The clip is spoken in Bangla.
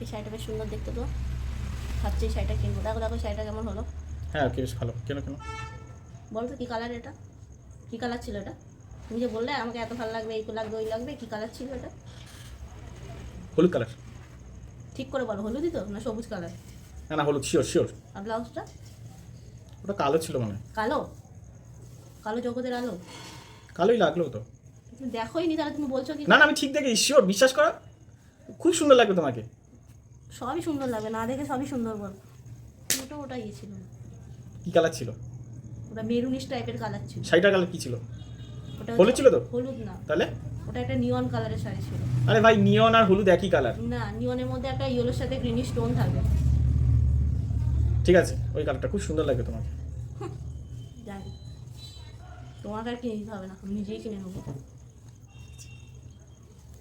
এই শাড়িটা বেশ সুন্দর দেখতে তো, ভাবছি এই শাড়িটা কিনবো। দেখো দেখো শাড়িটা কেমন হলো। হ্যাঁ বেশ ভালো। কেন কেন বলো তো কী কালার এটা, কী কালার ছিল এটা? তুমি যে বললে আমাকে এত ভালো লাগবে, এই লাগবে, ওই লাগবে, কী কালার ছিল এটা? হলুদ কালার? ঠিক করে বলো, হলুদই তো না সবুজ কালার? না না হলুদ, শিওর শিওর। আর ব্লাউজটা? ওটা কালো ছিল মনে হয়। কালো? কালো জগতের আলো? কালোই লাগলো তো। তুমি দেখোই নি তাহলে তুমি বলছো কি? না না আমি ঠিক দেখি, শিওর, বিশ্বাস করো, খুব সুন্দর লাগবে তোমাকে। সবই সুন্দর লাগবে, না দেখে সবই সুন্দর বল। ওটা ওটা ইয়ে ছিল, কি কালার ছিল? ওটা মেরুনিশ টাইপের কালার ছিল। শাড়িটার কালার কি ছিল? ওটা হলুদ ছিল তো? হলুদ না, তাহলে? ওটা একটা নিয়ন কালারের শাড়ি ছিল। আরে ভাই নিয়ন আর হলুদ একই কালার। না, নিয়নের মধ্যে একটা ইয়েলোর সাথে গ্রিনিশ স্টোন থাকে। ঠিক আছে, ওই কালারটা খুব সুন্দর লাগবে তোমাকে। জানি, তোমাকে আর কিনে দিতে হবে না, আমি নিজেই কিনে নেবো।